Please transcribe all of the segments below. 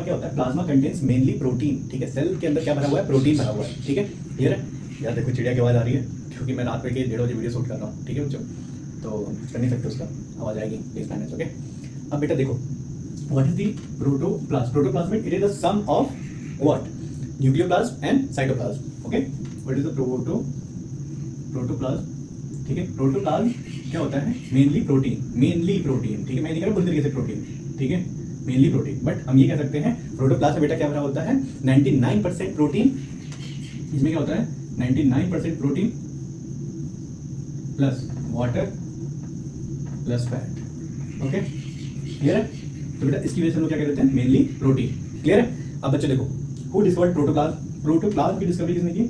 क्या होता है, प्लाज्मा कंटेन्स मेनली प्रोटीन, ठीक है। सेल के अंदर क्या भरा हुआ है, प्रोटीन भरा हुआ है, ठीक है। क्लियर है। यार देखो चिड़िया की आवाज़ आ रही है क्योंकि मैं रात में 1:30 बजे वीडियो शूट कर रहा हूँ, ठीक है बच्चों, तो कुछ कर नहीं सकते, उसका आवाज़ आएगी, प्लीज मैनेज, ओके। अब बेटा देखो, what is the protoplasm? Protoplasm it is the sum of what, nucleoplasm and cytoplasm, okay. What is the protoplasm, ठीक है। प्रोटोप्लाज्म क्या होता है, मेनली प्रोटीन, ठीक है। मैं नहीं कह रहा पूरी तरीके से प्रोटीन, ठीक है, मेनली प्रोटीन, बट हम ये कह सकते हैं प्रोटोप्लाज्म में बेटा क्या भरा होता है, 99% प्रोटीन। इसमें क्या होता है, 99% protein plus water plus fat, okay. Clear है। तो बेटा इसकी वजह से हम लोग क्या कहते हैं, मेनली प्रोटीन। क्लियर है। अब बच्चों देखो, हु डिस्कवर्ड प्रोटोप्लाज्म? प्रोटोप्लाज्म की डिस्कवरी किसने की?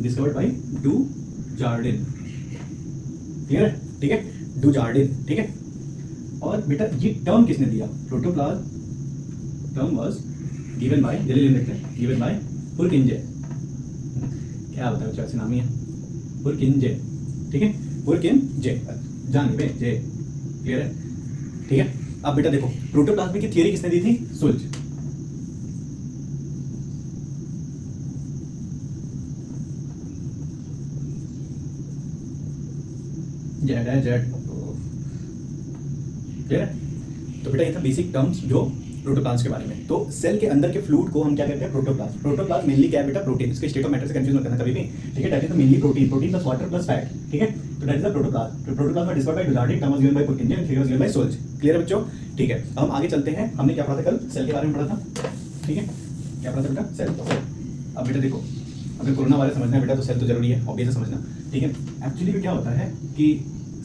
Discovered by Dujardin. Clear है, ठीक है, डू जार्डिन, ठीक है। और बेटा ये टर्म किसने दिया, protoplasm term was given bye, जल्दी लिख लेते हैं, गिवन बाय पुरकिंजे। क्या होता है बच्चों, ऐसे नाम ही है, पुरकिंजे, ठीक है, पुरकिंजे, जानिबे जे। क्लियर है, ठीक है। अब बेटा देखो, प्रोटोप्लाज्म की थियरी किसने दी थी, सुल्ज। जेड है, जेड। क्लियर है। तो बेटा ये था बेसिक टर्म्स जो प्रोटोप्लाज्म के बारे में। तो सेल के अंदर के फ्लूइड को हम क्या कहते हैं, प्रोटोप्लाज्म। प्रोटोप्लाज्म मेनली क्या है बेटा, प्रोटीन। इसके स्टेट ऑफ मैटर से कंफ्यूज मत करना कभी भी, ठीक है। That is mainly protein, protein plus water plus fat, ठीक है। तो दैट इज द प्रोटोप्लाज्म। तो protoplasm discovered by Dujardin, term was given by Purkinje and theory was given by Schultze. Clear है बच्चों, ठीक है। अब हम आगे चलते हैं। हमने क्या पढ़ा था कल, सेल के बारे में पढ़ा था, ठीक है। क्या पढ़ा था बेटा, सेल। अब बेटा देखो, अगर कोरोना वायरस समझना है बेटा तो सेल तो जरूरी है, ऑब्वियस है समझना, ठीक है। एक्चुअली में क्या होता है कि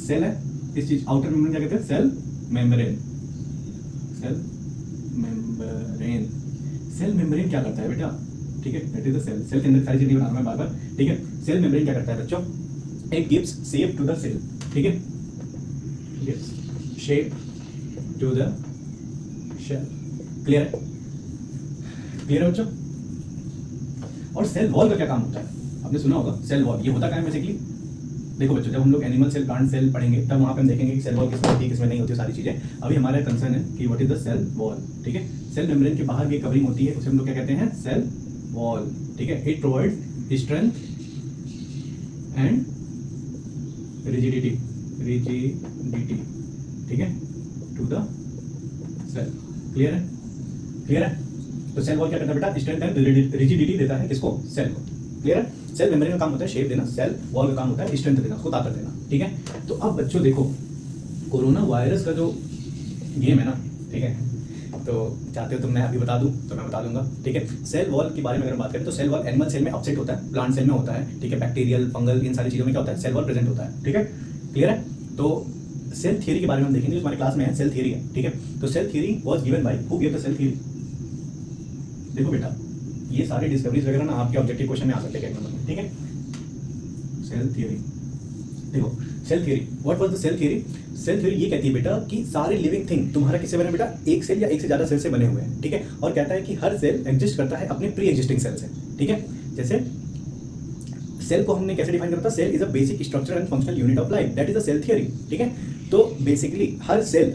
सेल है, इस चीज आउटर मेम्ब्रेन क्या कहते हैं, cell membrane. Cell membrane, cell membrane क्या करता है बेटा, ठीक है, that is the cell. Cell के अंदर सारी चीजें बना रहा हूं मैं बार बार, ठीक है। सेल मेम्ब्रेन क्या करता है बच्चों, it gives shape to the cell, ठीक है, gives shape to the cell. Clear है, क्लियर है बच्चों। और सेल वॉल का क्या काम होता है, आपने सुना होगा सेल वॉल, ये होता क्या है बेसिकली। देखो बच्चों, जब हम लोग एनिमल सेल, प्लांट सेल पढ़ेंगे तब वहाँ पे हम देखेंगे कि सेल वॉल किसमें होती है, किसमें नहीं होती है, सारी चीजें। अभी हमारा कंसर्न है कि what is the cell wall, ठीक है। सेल मेम्ब्रेन के बाहर भी कवरिंग होती है, उसे हम लोग क्या कहते हैं, सेल वॉल, ठीक है। It provides strength and rigidity, ठीक है, टू द सेल। क्लियर है, क्लियर है। तो सेल वॉल क्या करता है बेटा, स्ट्रेंथ एंड रिजिडिटी देता है किसको, सेल को। क्लियर है। सेल मेम्ब्रेन का काम होता है शेप देना, सेल वॉल का काम होता है स्ट्रेंथ देना, उसको ताकत देना, ठीक है। तो अब बच्चों देखो, कोरोना वायरस का जो गेम है ना, ठीक है, तो चाहते हो तो मैं अभी बता दूं तो मैं बता दूंगा, ठीक है। सेल वॉल के बारे में अगर बात करें तो सेल वॉल एनिमल सेल में अपसेट होता है, प्लांट सेल में होता है, ठीक है, बैक्टीरियल, फंगल, इन सारी चीजों में क्या होता है, सेल वॉल प्रेजेंट होता है, ठीक है। क्लियर है। तो सेल थियरी के बारे में हम देखेंगे, हमारे क्लास में है सेल थियरी है, ठीक है। तो cell theory was given by, who give the cell theory. देखो बेटा, ये सारे डिस्कवरीज वगैरह ना आपके ऑब्जेक्टिव क्वेश्चन में आ सकते हैं एक नंबर में, ठीक है। सेल थियरी, देखो cell theory, what was the cell theory. Cell theory ये कहती है बेटा कि सारे लिविंग थिंग तुम्हारा किससे बने बेटा, एक सेल या एक से ज्यादा सेल से बने हुए हैं, ठीक है। और कहता है कि हर सेल एग्जिस्ट करता है अपने प्री एग्जिस्टिंग सेल से, ठीक है। जैसे सेल को हमने कैसे डिफाइन करता है, cell is a basic structure and functional unit of life, that is a cell theory, ठीक है। तो बेसिकली हर सेल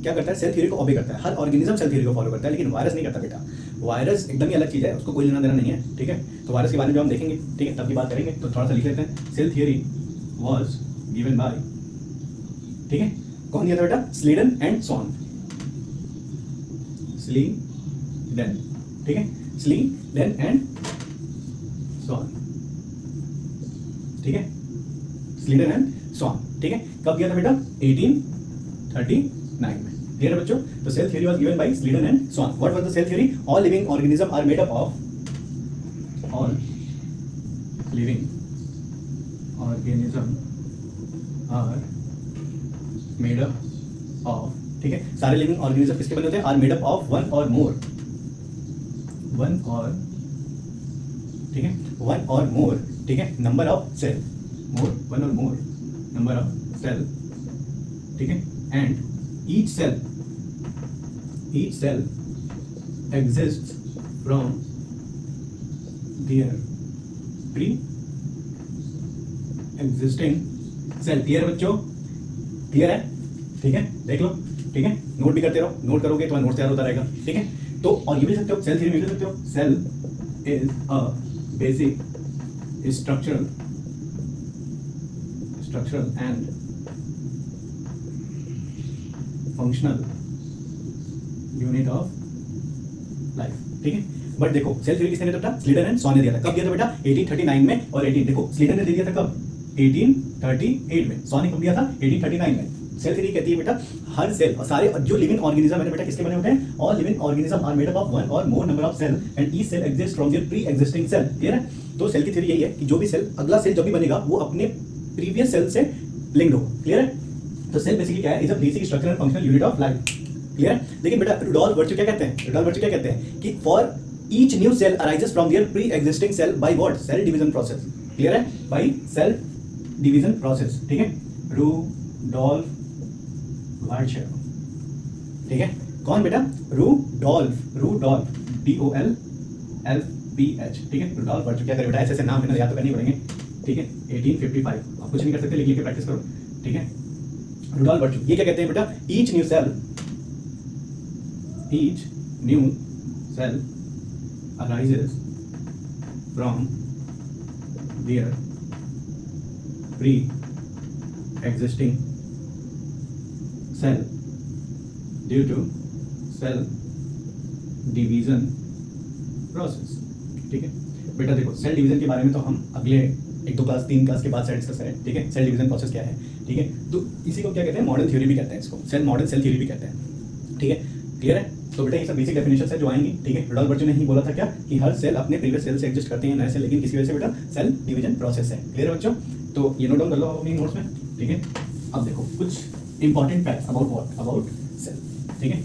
क्या करता है, सेल थ्योरी को ऑबे करता है। हर ऑर्गेनिज्म सेल थ्योरी को फॉलो करता है, लेकिन वायरस नहीं करता बेटा। वायरस एकदम ही अलग चीज है, उसको कोई लेना देना नहीं है, ठीक है। तो वायरस के बारे में हम देखेंगे, ठीक है, तब की बात करेंगे। तो थोड़ा सा लिख लेते हैं, cell theory was given by, ठीक है, कौन दिया था बेटा, स्लीडन एंड सॉन, स्लीडन, ठीक है, स्लीडन एंड सॉन, ठीक है, स्लीडन एंड सॉन, ठीक है। कब दिया था बेटा, 1839 में। क्लियर है बच्चों। तो cell theory was given by Schleiden and Schwann. What was the cell theory, all living organism are made up of, all living organism are made up of, ठीक है, सारे लिविंग ऑर्गेनिज्म किसके बने होते हैं, are made up of one और more, ठीक है, वन और मोर, ठीक है, number of cell, more, one और मोर नंबर ऑफ सेल, ठीक है, and each cell exists from their pre existing cell. Clear बच्चों, क्लियर है, ठीक है, देख लो ठीक है, नोट भी करते रहो, नोट करोगे तो नोट तैयार होता रहेगा, ठीक है। तो और ये भी सकते हो, सेल थ्योरी में भी सकते हो, cell is a basic structural and functional unit of life, ठीक है। बट देखो सेल थ्योरी किसने दिया था? स्लीडन एंड सॉ ने दिया था। कब दिया था बेटा? 1839 में। और 18 देखो स्लीडन ने दिया था कब? 1838 में। सॉ ने कब दिया था? 1839 में। सेल थ्योरी कहती है बेटा हर सेल और सारे जो लिविंग ऑर्गेनिज्म है बेटा किसके बने होते हैं? All living organism are made up of one और more number of cell and each cell exist from their pre existing cell. Clear है? तो सेल की थ्योरी यही है कि जो भी सेल, अगला सेल जब भी बनेगा वो अपने प्रीवियस सेल से लिंक्ड होगा। क्लियर है? तो सेल बेसिकली क्या है? Is a basic structure and functional unit of life. Clear है? लेकिन बेटा रुडोल्फ वर्च्यू क्या कहते हैं? रुडोल्फ वर्च्यू क्या कहते हैं कि for each new cell arises from their pre existing cell by what? Cell division process. Clear है? बाय सेल डिवीजन प्रोसेस, ठीक है। रुडोल्फ वर्च्यू, ठीक है। कौन बेटा? रुडोल्फ DOLPH, ठीक है। रुडोल्फ वर्च्यू क्या करे बेटा? ऐसे ऐसे नाम है ना, याद तो करनी पड़ेंगे, ठीक है। 1855 आप कुछ नहीं कर सकते, लिख के प्रैक्टिस करो, ठीक है। रुडोल्फ वर्च्यू ये क्या कहते हैं बेटा? Each new cell arises from their pre-existing cell due to cell division process, ठीक है। बेटा देखो सेल डिवीजन के बारे में तो हम अगले 1-2 क्लास 3 क्लास के बाद से डिस्कस करें, ठीक है। सेल डिवीजन प्रोसेस क्या है, ठीक है। तो इसी को क्या कहते हैं? मॉडर्न थ्योरी भी कहते हैं इसको, मॉडर्न सेल थ्योरी भी कहते हैं, ठीक है। क्लियर है? तो बेटा ये सब बेसिक डेफिनेशन है जो आएंगी, ठीक है। रुडोल्फ वर्च्यू ने ही बोला था क्या कि हर सेल अपने प्रीवियस सेल से एग्जिस्ट करते हैं नए सेल, लेकिन किसी वजह से बेटा सेल डिवीजन प्रोसेस है। क्लियर है बच्चों? तो ये नोट डाउन कर लो अपनी नोट्स में, ठीक है। अब देखो कुछ important facts about what? About cell, ठीक है,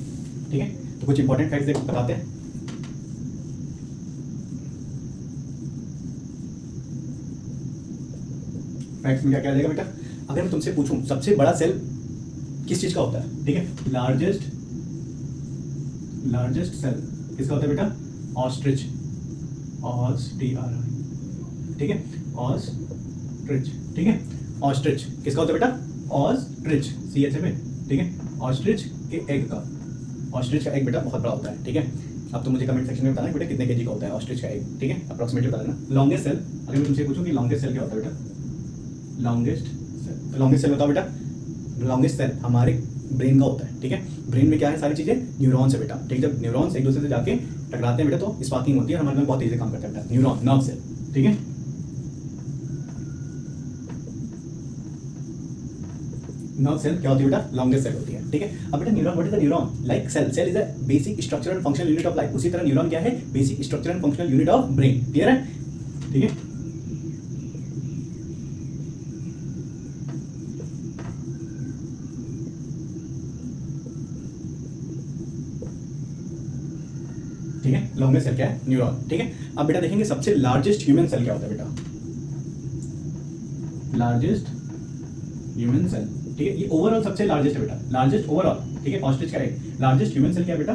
ठीक है। तो कुछ इंपॉर्टेंट फैक्ट्स देखो बताते हैं। फैक्ट्स में क्या क्या देगा बेटा? अगर मैं तुमसे पूछूं सबसे बड़ा सेल किस चीज का होता है, ठीक है। लार्जेस्ट सेल किसका होता है बेटा? ऑस्ट्रिच, ठीक है। ऑस्ट्रिच, ठीक है। ऑस्ट्रिच किसका होता है बेटा? ऑस्ट्रिच, CH है, ठीक है। ऑस्ट्रिच के एग का, ऑस्ट्रिच का एग बेटा बहुत बड़ा होता है, ठीक है। अब तो मुझे कमेंट सेक्शन में बताना बेटा कितने केजी का होता है ऑस्ट्रिच का एग, ठीक है। अप्रोक्सीमेटली बता देना। लॉन्गेस्ट सेल, अगर मैं तुमसे पूछूं कि लॉन्गेस्ट सेल क्या होता है बेटा? लॉन्गेस्ट सेल बताओ बेटा। लॉन्गेस्ट सेल हमारे ब्रेन का होता है, ठीक है। ब्रेन में क्या है? सारी चीजें न्यूरॉन्स है बेटा, ठीक है। जब न्यूरॉन्स एक दूसरे से जाके टकराते हैं बेटा तो स्पार्किंग होती है, हमारे में बहुत तेजी से काम करता है बेटा न्यूरॉन, नर्व सेल, ठीक है। नर्व सेल क्या होती है बेटा? लॉन्गेस्ट सेल होती है, ठीक है। अब बेटा neuron, what is the neuron? Like cell is a basic structural and functional unit of life. उसी तरह न्यूरॉन क्या है? Basic structural and functional unit of brain. Clear है? ठीक है। ठीक है, लॉन्गेस्ट सेल क्या है? न्यूरॉन, ठीक है। अब बेटा देखेंगे सबसे लार्जेस्ट ह्यूमन सेल क्या होता है बेटा? लार्जेस्ट ह्यूमन सेल, ठीक है। ये ओवरऑल सबसे लार्जेस्ट है बेटा, लार्जेस्ट ओवरऑल, ठीक है। ऑस्ट्रिच का एग, लार्जेस्ट ह्यूमन सेल क्या है बेटा?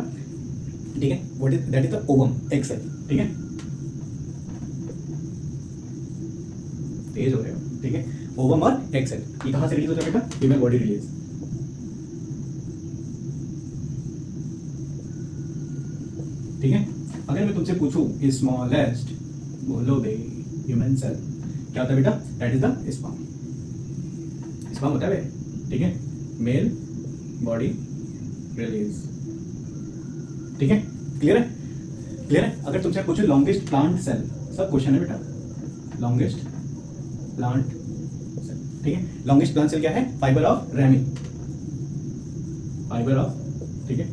ठीक है, what is that? Is the ovum, egg cell, ठीक है। तेज हो रहे हो, ठीक है। ओवम और एग सेल ये कहां से रिलीज होता है बेटा? फीमेल बॉडी रिलीज, ठीक है। अगर मैं तुमसे पूछूं स्मॉलेस्ट, बोलो बे, ह्यूमन सेल क्या होता है बेटा? That is the sperm. Sperm होता है बे, ठीक है। मेल बॉडी रिलीज, ठीक है। क्लियर है? क्लियर है? अगर तुमसे पूछूं लॉन्गेस्ट प्लांट सेल, सब क्वेश्चन है बेटा, लॉन्गेस्ट प्लांट सेल, ठीक है। लॉन्गेस्ट प्लांट सेल क्या है? Fibre of ramie, fibre of, ठीक है,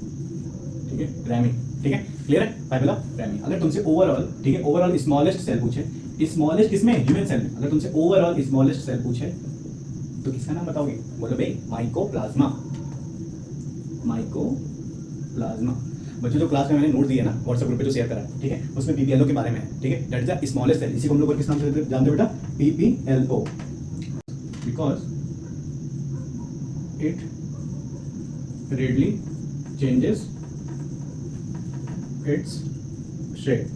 ठीक है, रैमी, ठीक है। क्लियर है? Fibre of ramie. अगर तुमसे ओवरऑल, ठीक है, ओवरऑल स्मॉलेस्ट सेल पूछे, स्मॉलेस्ट किसमें? ह्यूमन सेल में। अगर तुमसे ओवरऑल स्मॉलेस्ट सेल पूछे तो किसका नाम बताओगे? बोलो भाई माइकोप्लाज्मा, माइकोप्लाज्मा। बच्चों जो क्लास में मैंने नोट दिया ना व्हाट्सएप ग्रुप पे जो शेयर करा है, ठीक है, उसमें PPLO के बारे में है, ठीक है। That is the smallest cell. इसी को हम लोग किस नाम से जानते हैं बेटा? PPLO, because it readily changes its shape,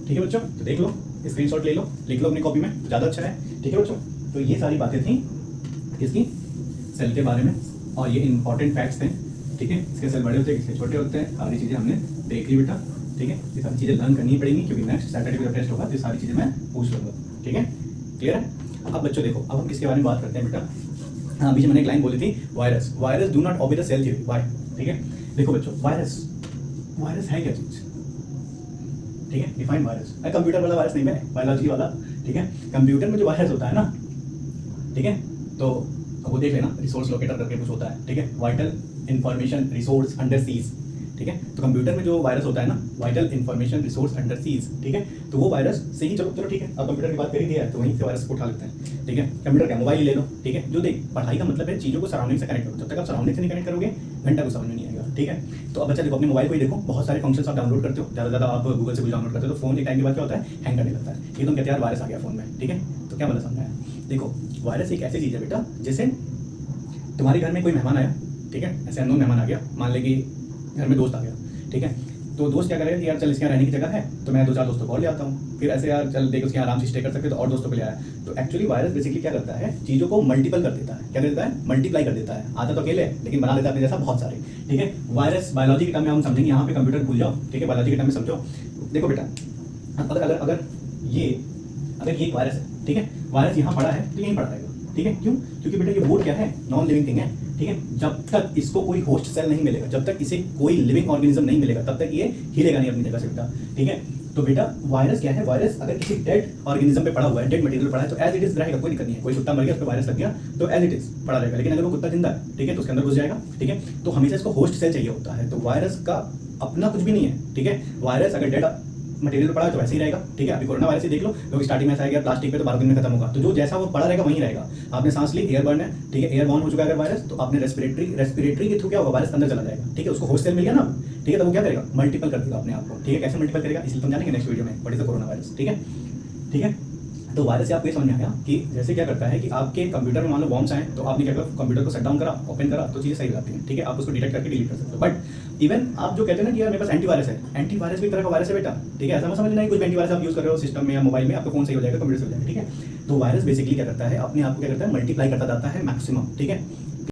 ठीक है बच्चों। तो देख लो, स्क्रीनशॉट ले लो, लिख लो अपनी कॉपी में, ज़्यादा अच्छा है, ठीक है बच्चों। तो ये सारी बातें थी इसकी सेल के बारे में और ये इंपॉर्टेंट फैक्ट्स थे, ठीक है, इसके सेल बड़े होते हैं, इसके छोटे होते हैं, सारी चीज़ें हमने देख ली बेटा, ठीक है। ये सारी चीज़ें लर्न करनी पड़ेंगी क्योंकि नेक्स्ट सैटरडे को जब टेस्ट होगा तो ये सारी चीज़ें मैं पूछ लूँगा, ठीक है, क्लियर है। अब बच्चों देखो, अब हम किसके बारे में बात करते हैं बेटा। हाँ, बीच में मैंने एक लाइन बोली थी, virus, virus do not obey the cell theory, why, ठीक है। देखो बच्चों, वायरस, वायरस है क्या चीज़, ठीक है, डिफाइन वायरस, कंप्यूटर वाला वायरस नहीं है, बायोलॉजी वाला, ठीक है। कंप्यूटर में जो वायरस होता है ना, ठीक है, तो वो देख लेना, रिसोर्स लोकेटर करके कुछ होता है, ठीक है, vital information resource under seize, ठीक है। तो कंप्यूटर में जो वायरस होता है ना, vital information resource under seize, ठीक है, तो वो वायरस से ही, चलो ठीक है, अब कंप्यूटर की बात कर ही दिया है तो वहीं से वायरस को उठा लेते हैं, ठीक है। कंप्यूटर क्या, मोबाइल ले लो, ठीक है, जो देख पढ़ाई का मतलब है चीज़ों को सराउंडिंग से कनेक्ट करो, जब तक आप सराउंडिंग से नहीं कनेक्ट करोगे घंटा को समझ में नहीं आएगा, ठीक है। तो अब बच्चा देखो, अपने मोबाइल को ही देखो, बहुत सारे फंक्शंस आप डाउनलोड करते हो, ज़्यादा आप गूगल से कुछ डाउनलोड करते हो तो फोन एक टाइम के बाद क्या होता है, हैंग करने लगता है, ये तुम कहते हैं यार वायरस आ गया फोन में, ठीक है। तो क्या बोला समझाया, देखो वायरस एक ऐसी चीज़ है बेटा, जैसे तुम्हारे घर में कोई मेहमान आया, ठीक है, ऐसे अननोन मेहमान आ गया, मान ले कि घर में दोस्त आ गया, ठीक है। तो दोस्त क्या करेगा कि यार चल इसके यहाँ रहने की जगह है तो मैं 2-4 दोस्तों को और ले आता हूँ, फिर ऐसे यार चल देख उसके यहाँ आराम से स्टे कर सकते तो और दोस्तों को ले आया। तो एक्चुअली वायरस बेसिकली क्या करता है, चीज़ों को मल्टीपल कर देता है, क्या कर देता है, मल्टीप्लाई कर देता है। आता तो अकेले लेकिन बना देता है अपने जैसा बहुत सारे, ठीक है। वायरस बायोलॉजी के टर्म में हम समझेंगे, यहाँ पे कंप्यूटर भूल जाओ, ठीक है, बायोलॉजी के टर्म में समझो। देखो बेटा, अगर अगर अगर ये एक वायरस है, ठीक है, वायरस यहाँ पड़ा है तो यहीं पड़ा रहेगा, ठीक है, क्यों, क्योंकि बेटा ये बोर्ड क्या है, नॉन लिविंग थिंग है, ठीक है। जब तक इसको कोई होस्ट सेल नहीं मिलेगा, जब तक इसे कोई लिविंग ऑर्गेनिज्म नहीं मिलेगा, तब तक ये हिलेगा नहीं अपनी जगह से बेटा, ठीक है। तो बेटा वायरस क्या है, वायरस अगर किसी डेड ऑर्गेनिज्म पे पड़ा हुआ है, डेड मटेरियल पड़ा है तो एज इट इज रहेगा, कोई दिक्कत नहीं है। कोई कुत्ता मर गया, उस पर वायरस लग गया तो एज इट इज पड़ा रहेगा, लेकिन अगर वो कुत्ता जिंदा है, ठीक है, तो उसके अंदर घुस जाएगा, ठीक है। तो हमेशा इसको होस्ट सेल चाहिए होता है। तो वायरस का अपना कुछ भी नहीं है, ठीक है। वायरस अगर डेड मटेरियल पड़ा है तो वैसे ही रहेगा, ठीक है। अभी कोरोना वायरस ही देख लो, लोग स्टार्टिंग में ऐसा है कि प्लास्टिक पे तो 12 दिन में खत्म होगा, तो जो जैसा वो पड़ा रहेगा वहीं रहेगा। आपने सांस ली, एयरबर्न है, ठीक है, एयरबॉर्न हो चुका है अगर वायरस, तो आपने रेस्पिरेटरी के थ्रू क्या होगा, वायरस अंदर चला जाएगा, ठीक है। उसको होस्ट सेल मिल गया ना, ठीक है, तो वो क्या करेगा, मल्टीपल कर देगा अपने आप को, ठीक है। कैसे मल्टीपल करेगा इसलिए हम जानेंगे नेक्स्ट वीडियो में, what is the corona virus, ठीक है, ठीक है। तो वायरस से आपको ये समझ में आया कि जैसे क्या करता है कि आपके कंप्यूटर में मान लो वॉर्म्स आए तो आपने क्या करा, कंप्यूटर को शट डाउन करा, ओपन करा तो चीज़ें सही रहती हैं, ठीक है। आप उसको डिटेक्ट करके डिलीट कर सकते हो। बट इवन आप जो कहते हैं ना कि यार मेरे पास एंटीवायरस है, एंटीवायरस भी एक तरह का वायरस है बेटा, ठीक है। ऐसा मत समझना है कुछ एंटीवायरस आप यूज कर रहे हो सिस्टम में या मोबाइल में, आपका फोन सही हो जाएगा, कंप्यूटर से हो जाएगा, ठीक है। तो वायरस बेसिकली क्या करता है, अपने आप को क्या करता है, मल्टीप्लाई करता जाता है मैक्सिमम, ठीक है।